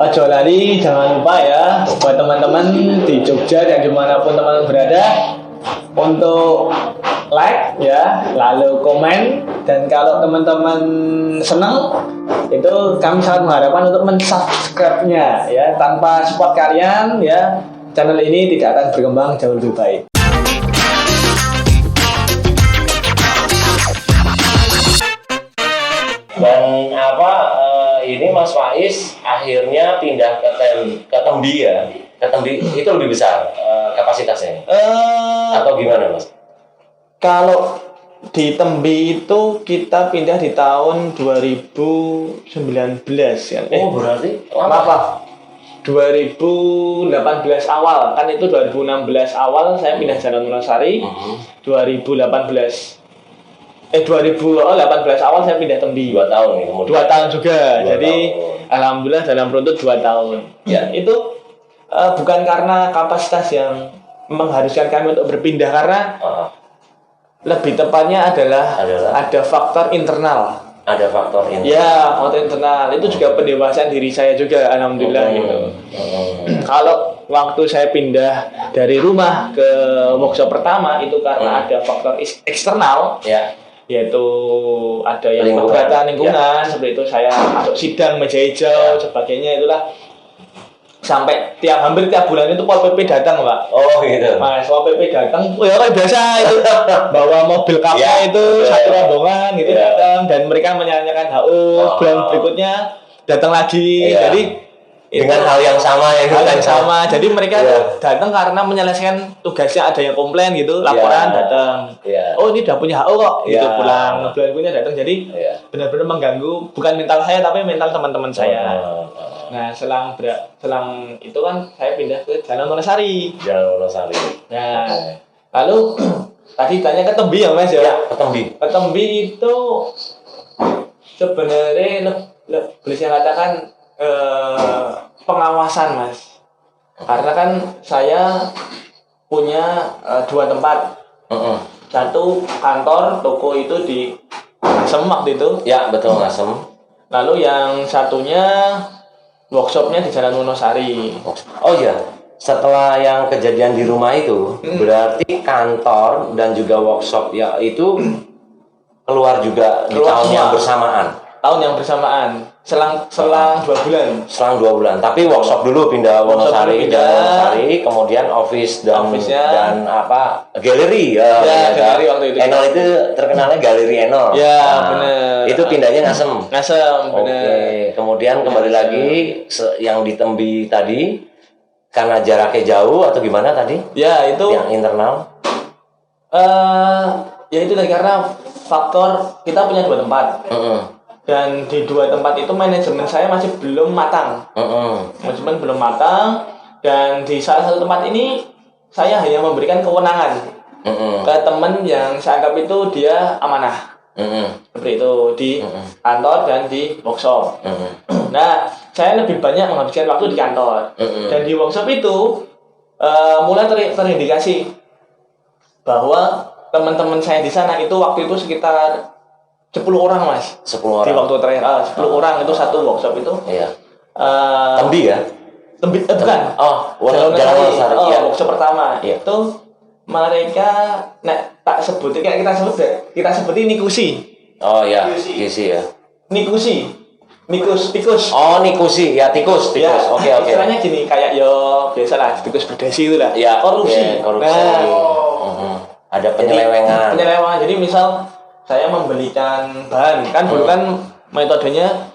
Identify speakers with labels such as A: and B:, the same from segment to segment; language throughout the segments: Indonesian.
A: Ojo lali, jangan lupa ya buat teman-teman di Jogja dan dimanapun teman-teman berada untuk like ya, lalu komen, dan kalau teman-teman senang itu kami sangat mengharapkan untuk mensubscribe-nya ya. Tanpa support kalian ya, channel ini tidak akan berkembang jauh lebih baik.
B: Dan ini Mas Faiz akhirnya pindah ke Tembi ya. Ke Tembi itu lebih besar kapasitasnya. Atau gimana Mas?
A: Kalau di Tembi itu kita pindah di tahun 2019 ya.
B: Oh berarti
A: Apa? 2018 awal, kan itu 2016 awal saya pindah Jalan Wonosari. 2018 awal saya pindah Tembi.
B: 2 tahun nih kemudian.
A: 2 tahun juga.
B: 2
A: Jadi
B: tahun.
A: alhamdulillah dalam runtut 2 tahun. Ya, itu bukan karena kapasitas yang mengharuskan kami untuk berpindah, karena lebih tepatnya adalah ada faktor internal.
B: Ada faktor internal.
A: Ya, faktor internal itu juga pendewasaan diri saya juga, alhamdulillah gitu. Kalau waktu saya pindah dari rumah ke workshop pertama itu karena ada faktor eksternal,
B: ya,
A: yaitu ada yang keberatan lingkungan, seperti itu saya masuk sidang meja hijau, sebagainya itulah. Sampai hampir tiap bulan itu Pol PP datang, Pak.
B: Oh gitu.
A: Mas, Pol PP datang, ya kayak biasa itu bawa mobil kapal itu satu rombongan gitu datang, dan mereka menyanyikan HO. Bulan berikutnya datang lagi. Jadi
B: dengan hal yang sama
A: sama. Jadi mereka datang karena menyelesaikan tugasnya, ada yang komplain gitu, laporan datang. Oh, ini udah punya HO kok, gitu pulang. Bulan berikutnya datang. Jadi benar-benar mengganggu bukan mental saya tapi mental teman-teman saya. Nah, selang itu kan saya pindah ke Jalan Wonosari. Nah, lalu tadi tanya ke Tembi ya Mas ya?
B: Ya, ke Tembi.
A: Ke Tembi itu sebenarnya boleh saya katakan pengawasan Mas. Karena kan saya punya 2 tempat. Satu kantor, toko itu di Ngasem waktu itu.
B: Ya, betul Ngasem.
A: Lalu yang satunya workshopnya di Jalan Wonosari.
B: Oh iya, setelah yang kejadian di rumah itu, berarti kantor dan juga workshop ya itu keluar juga di tahun yang bersamaan.
A: Tahun yang bersamaan, selang 2 bulan.
B: Selang 2 bulan. Tapi workshop dulu pindah Wonosari, kemudian office dan galeri ya.
A: Galeri waktu itu.
B: Enol itu terkenalnya Galeri Enol.
A: Ya, benar.
B: Itu pindahnya Ngasem.
A: Benar.
B: Oke. Kemudian kembali lagi yang di Tembi tadi karena jaraknya jauh atau gimana tadi?
A: Ya, itu
B: yang internal.
A: Ya itu tadi karena faktor kita punya 2 tempat. Dan di 2 tempat itu manajemen saya masih belum matang. Manajemen belum matang, dan di salah satu tempat ini saya hanya memberikan kewenangan ke teman yang saya anggap itu dia amanah. Seperti itu di kantor dan di workshop. Nah, saya lebih banyak menghabiskan waktu di kantor. Dan di workshop itu mulai terindikasi bahwa teman-teman saya di sana itu waktu itu sekitar 10 orang Mas.
B: 10 orang.
A: Di waktu terakhir 10 orang itu satu workshop itu.
B: Iya. Tembi ya?
A: Tembi bukan.
B: Jalan Wonosari.
A: Workshop pertama.
B: Iya.
A: Itu mereka tak sebut kayak kita sebutin Nikusi.
B: Oh ya, Nikusi ya.
A: Tikus.
B: Oh, Nikusi. Ya, tikus.
A: Ya,
B: Oke.
A: Istilahnya gini, kayak biasalah tikus berdasi itu lah.
B: Ya,
A: korupsi.
B: Nah, ada penyelewengan.
A: Jadi misal saya membelikan bahan, kan dulu kan metodenya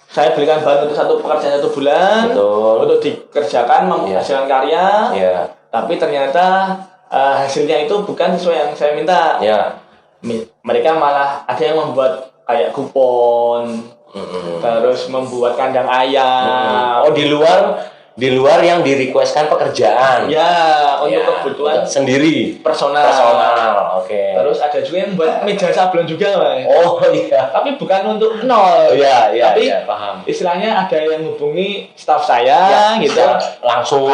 A: saya belikan bahan untuk satu pekerjaan 1 bulan.
B: Betul.
A: Untuk dikerjakan menghasilkan karya. Tapi ternyata hasilnya itu bukan sesuai yang saya minta. Mereka malah ada yang membuat kayak kupon, terus membuat kandang ayam.
B: Oh, di luar Di luar yang di-requestkan pekerjaan.
A: Ya, untuk kebutuhan
B: sendiri.
A: Personal.
B: Oke.
A: Terus ada juga yang buat meja sablon juga, Mas.
B: Oh iya.
A: Tapi bukan untuk nol.
B: Iya,
A: Tapi
B: paham.
A: istilahnya ada yang hubungi staff saya gitu.
B: Langsung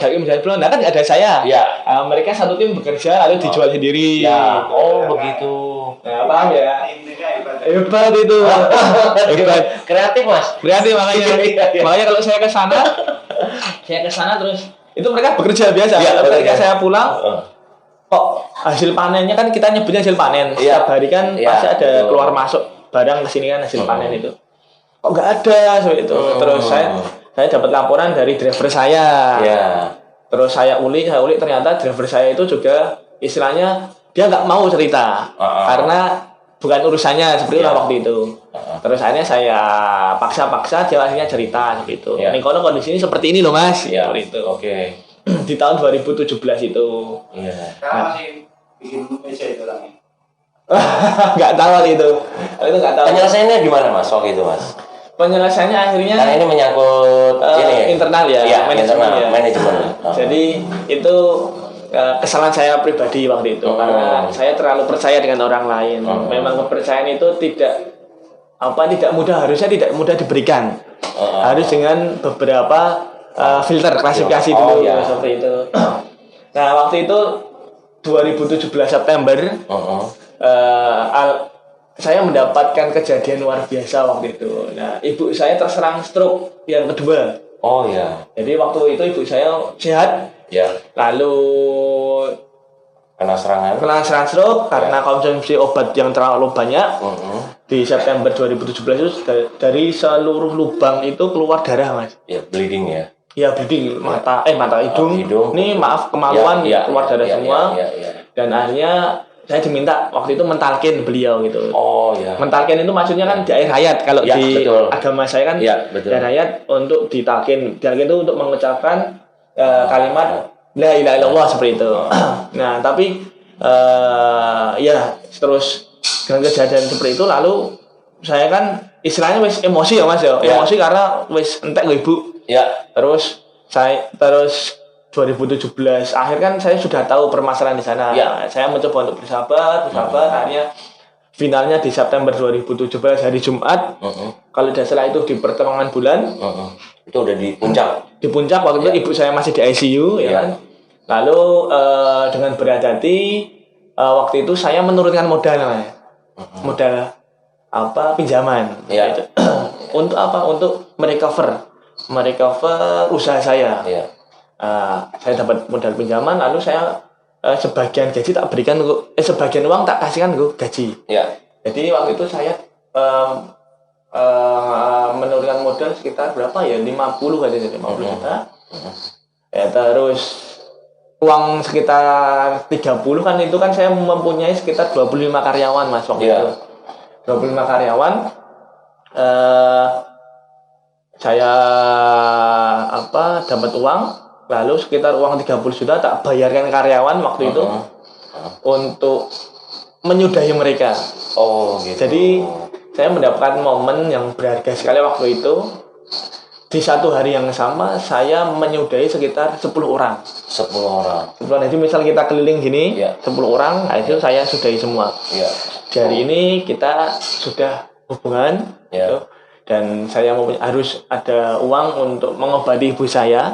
A: tergantung meja sablon. Nah kan ada saya.
B: Iya.
A: Mereka satu tim bekerja lalu dijual sendiri.
B: Ya.
A: Gitu.
B: Oh, begitu.
A: Nah, paham ya? Hebat itu. Hebat.
B: Kreatif, Mas.
A: Kreatif makanya.
B: Iya.
A: Makanya kalau saya ke sana terus itu mereka bekerja biasa.
B: Iya,
A: Ketika saya pulang kok hasil panennya kan kita nyebutnya hasil panen. Setiap hari kan pasti ada keluar masuk barang ke sini kan hasil panen itu. Kok nggak ada seperti itu. Terus saya dapat laporan dari driver saya. Terus saya ulik ternyata driver saya itu juga istilahnya dia nggak mau cerita karena bukan urusannya seperti itu waktu itu. Terus akhirnya saya paksa dia akhirnya cerita seperti itu. Ini kono kondisi ini seperti ini loh Mas. Seperti itu.
B: Oke.
A: Di tahun 2017 itu.
B: Iya.
C: Sekarang masih bikin meja itu orangnya.
A: Nggak tahu itu. Itu nggak tahu.
B: Penyelesaiannya gimana Mas waktu itu Mas?
A: Penyelesaiannya akhirnya
B: Karena ini menyangkut
A: internal ya,
B: manajemen.
A: Jadi itu kesalahan saya pribadi waktu itu karena saya terlalu percaya dengan orang lain. Memang kepercayaan itu tidak harusnya tidak mudah diberikan. Harus dengan beberapa filter klasifikasi dulu seperti itu. Nah, waktu itu 2017 September saya mendapatkan kejadian luar biasa waktu itu. Nah, ibu saya terserang stroke yang kedua.
B: Oh ya.
A: Jadi waktu itu ibu saya sehat.
B: Ya.
A: Lalu
B: kena serangan
A: stroke karena konsumsi obat yang terlalu banyak. Di September 2017 itu dari seluruh lubang itu keluar darah, Mas.
B: Ya, bleeding ya.
A: Ya, bleeding mata hidung. Ini maaf kemaluan keluar darah semua. Dan akhirnya saya diminta waktu itu mentalkin beliau gitu.
B: Oh ya.
A: Mentalkin itu maksudnya kan di air hayat kalau di agama saya kan
B: betul.
A: Air hayat untuk ditalkin. Ditalkin itu untuk mengucapkan kalimat la ilaha illallah seperti itu. Nah, tapi terus dengan kejadian seperti itu lalu saya kan istilahnya wis emosi ya Mas ya. Emosi karena wis entek go Ibu.
B: Ya.
A: Terus 2017 akhir kan saya sudah tahu permasalahan di sana. Saya mencoba untuk bersabar. Akhirnya finalnya di September 2017 hari Jumat. Kalau tidak salah itu di pertengahan bulan.
B: Itu udah di puncak.
A: Di puncak waktu itu ibu saya masih di ICU ya kan. Lalu dengan berat hati waktu itu saya menurunkan modal modal pinjaman gitu. Untuk apa? Untuk merecover usaha saya. Saya dapat modal pinjaman lalu saya sebagian gaji tak berikan sebagian uang tak kasihkan ke gaji. Jadi waktu itu saya menurunkan modal sekitar berapa ya 50 juta. Terus uang sekitar 30 kan itu kan saya mempunyai sekitar 25 karyawan Mas waktu itu. 25 karyawan saya dapat uang lalu sekitar uang 30 juta tak bayarkan karyawan waktu itu untuk menyudahi mereka.
B: Oh gitu.
A: Jadi saya mendapatkan momen yang berharga sekali waktu itu. Di satu hari yang sama saya menyudahi sekitar 10 orang.
B: 10 orang.
A: Jadi misal kita keliling gini, 10 orang, itu saya sudahi semua. Dari ini kita sudah hubungan, gitu, dan saya harus ada uang untuk mengobati ibu saya.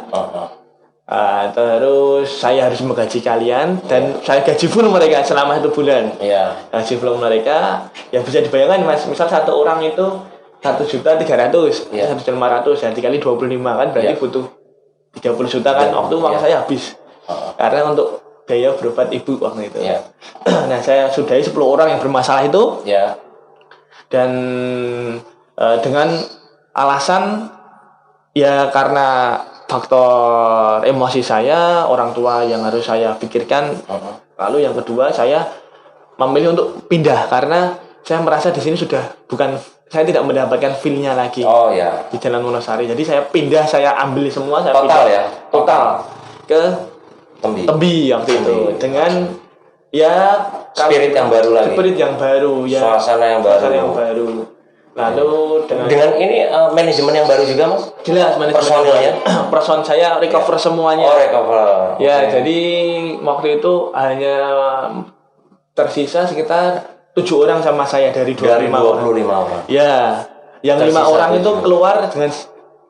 A: Terus saya harus menggaji kalian dan saya gaji full mereka selama 1 bulan. Gaji full mereka, ya bisa dibayangkan Mas, misal satu orang itu 1.300.000, 1.500.000 ya dikali 25 kan berarti butuh 30 juta kan. Waktu uang saya habis karena untuk biaya berobat ibu waktu itu. Nah saya sudahi 10 orang yang bermasalah itu dan dengan alasan ya karena faktor emosi saya, orang tua yang harus saya pikirkan. Lalu yang kedua saya memilih untuk pindah karena saya merasa di sini sudah saya tidak mendapatkan feel-nya lagi di Jalan Wonosari. Jadi saya pindah, saya ambil semua, saya total ke Tembi waktu itu dengan spirit
B: yang baru lagi.
A: Spirit yang baru ya.
B: Suasana yang baru.
A: Lalu
B: dengan ini manajemen yang baru juga mas?
A: jelas manajemen
B: Personilnya?
A: person saya recover semuanya.
B: Oh recover.
A: Ya,
B: Oke.
A: jadi waktu itu hanya tersisa sekitar 7 orang sama saya dari 25
B: dari 25
A: orang.
B: orang.
A: Ya, yang 5
B: Tersisa
A: orang itu
B: 7.
A: keluar dengan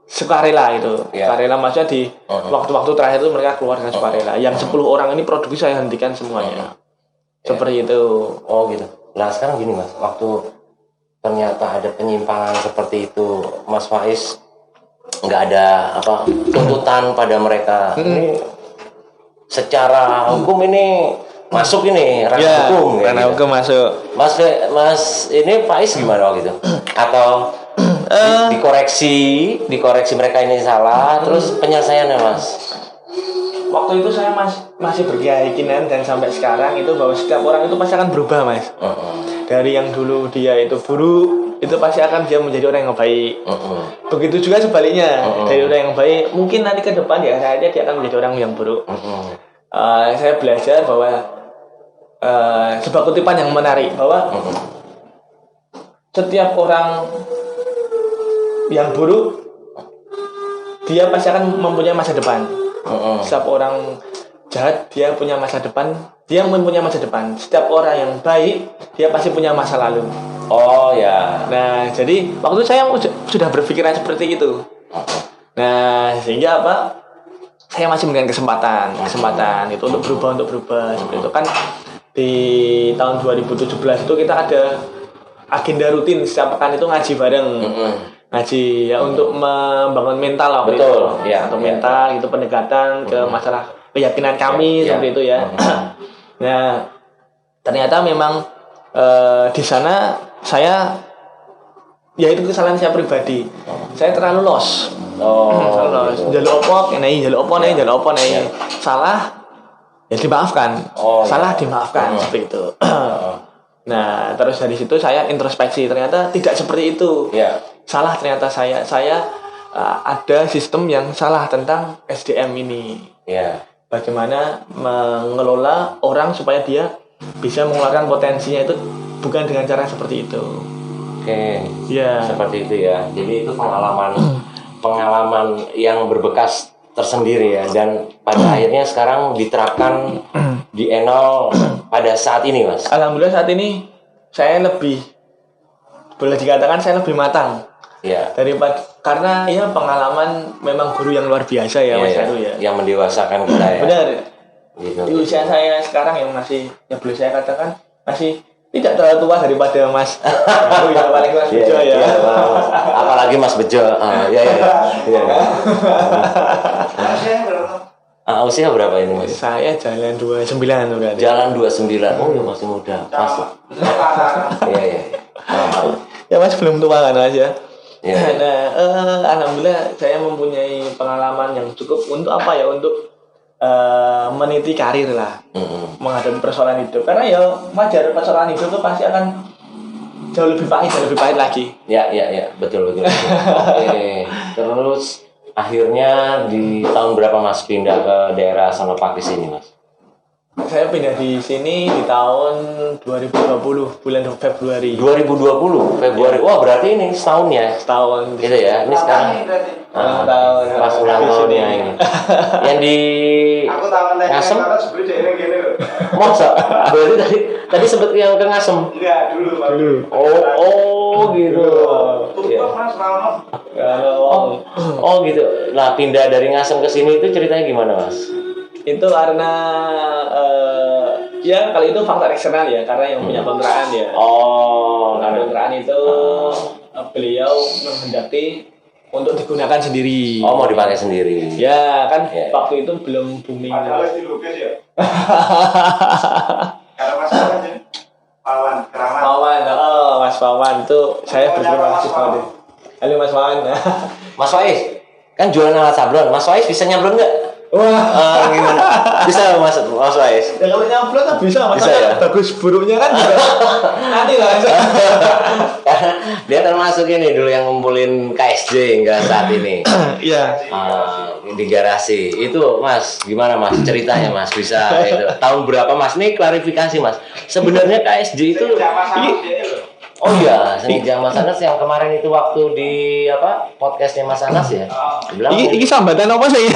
A: sukarela itu.
B: Ya.
A: Sukarela maksudnya di waktu-waktu terakhir itu mereka keluar dengan sukarela. Yang 10 orang ini produksi saya hentikan semuanya. Seperti itu.
B: Oh gitu. Nah sekarang gini mas, waktu ternyata ada penyimpangan seperti itu, Mas Faiz nggak ada tuntutan pada mereka. Ini secara hukum ini masuk ini ranah hukum.
A: Ranah
B: gitu.
A: hukum masuk.
B: Mas ini Faiz gimana waktu itu? Atau dikoreksi mereka ini salah, terus penyelesaiannya mas?
A: Waktu itu saya masih berkeyakinan dan sampai sekarang itu bahwa setiap orang itu pasti akan berubah mas. Dari yang dulu dia itu buruk, itu pasti akan dia menjadi orang yang baik. Begitu juga sebaliknya, dari orang yang baik mungkin nanti ke depan ya saatnya dia akan menjadi orang yang buruk. Saya belajar bahwa sebuah kutipan yang menarik bahwa setiap orang yang buruk dia pasti akan mempunyai masa depan. Setiap orang jahat dia punya masa depan, dia mempunyai masa depan. Setiap orang yang baik dia pasti punya masa lalu.
B: Oh ya.
A: Nah, jadi waktu saya sudah berpikiran seperti itu. Nah, sehingga saya masih memberikan kesempatan itu untuk berubah seperti itu kan. Di tahun 2017 itu kita ada agenda rutin setiap pekan itu ngaji bareng. Ngaji ya untuk membangun mental lah.
B: Betul, ya.
A: Untuk mental itu pendekatan ke masalah keyakinan kami seperti itu ya. Nah, ternyata memang di sana saya ya itu kesalahan saya pribadi. Saya terlalu los.
B: Gitu.
A: Jaluk opo nih. Salah ya dimaafkan. Salah dimaafkan seperti itu. Nah, terus dari situ saya introspeksi, ternyata tidak seperti itu. Salah ternyata saya ada sistem yang salah tentang SDM ini. Bagaimana mengelola orang supaya dia bisa mengeluarkan potensinya itu bukan dengan cara seperti itu.
B: Oke.
A: Ya.
B: Seperti itu ya. Jadi itu pengalaman yang berbekas tersendiri ya, dan pada akhirnya sekarang diterapkan di Enol pada saat ini mas.
A: Alhamdulillah saat ini saya boleh dikatakan saya lebih matang. Daripada karena ya pengalaman memang guru yang luar biasa ya mas Heru ya.
B: Yang mendewasakan kita ya.
A: Benar.
B: Gitu.
A: Di usia saya sekarang yang masih boleh saya katakan masih tidak terlalu tua daripada Mas Heru ya, apalagi Mas Bejo ya.
B: Apalagi Mas Bejo. Usia berapa ini mas?
A: Saya jalan 29 udah.
B: Jalan 29. Oh ya masih muda. Mas. Iya.
A: Ya mas belum tua kan mas ya.
B: Yeah.
A: Nah, alhamdulillah saya mempunyai pengalaman yang cukup untuk untuk meniti karir lah, menghadapi persoalan hidup. Karena ya wajar, persoalan hidup itu pasti akan jauh lebih pahit lagi.
B: Ya, betul. Oke. Terus akhirnya di tahun berapa mas pindah ke daerah Sonopakis ini mas?
A: Saya pindah di sini di tahun 2020 bulan Februari.
B: 2020 Februari. Wah berarti ini setahun ya?
A: Setahun.
B: Gitu ya. Ini sekarang.
A: Tahun.
B: Pas ulang tahunnya ini. Yang di
C: Aku tahu
B: Ngasem.
C: sebelum dia gini loh.
B: Masa? Berarti tadi sempet yang ke Ngasem.
C: Enggak dulu.
B: Oh gitu.
C: Tuh mas Rano.
B: Oh gitu. Nah pindah dari Ngasem ke sini itu ceritanya gimana mas?
A: Itu karena ya kali itu faktor eksternal ya, karena yang punya kontrakan ya. Karena kontrakan itu beliau menghendaki untuk digunakan sendiri.
B: Mau dipakai sendiri.
A: Ya kan waktu itu belum booming.
C: Padahal di lukis ya. Karena mas Pawan Keramat.
A: Mas Pawan itu saya berterima kasih banget. Halo Mas Pawan.
B: Mas Faiz kan jualan alat sablon. Mas Faiz bisa nyablon nggak?
A: Wah,
B: gimana? Bisa mas Faiz?
A: Ya kalau nyablon kan bisa,
B: Bisa ya?
A: Bagus buruknya kan juga nanti lah.
B: Dia termasuk ini dulu yang ngumpulin KSJ hingga saat ini.
A: Iya.
B: Di garasi. Itu mas, gimana mas ceritanya mas bisa itu? Tahun berapa mas? Nih klarifikasi mas. Sebenarnya KSJ itu Oh iya, senja Mas Anas yang kemarin itu waktu di podcastnya Mas Anas ya. Bilang
A: Iki sambatan apa sih?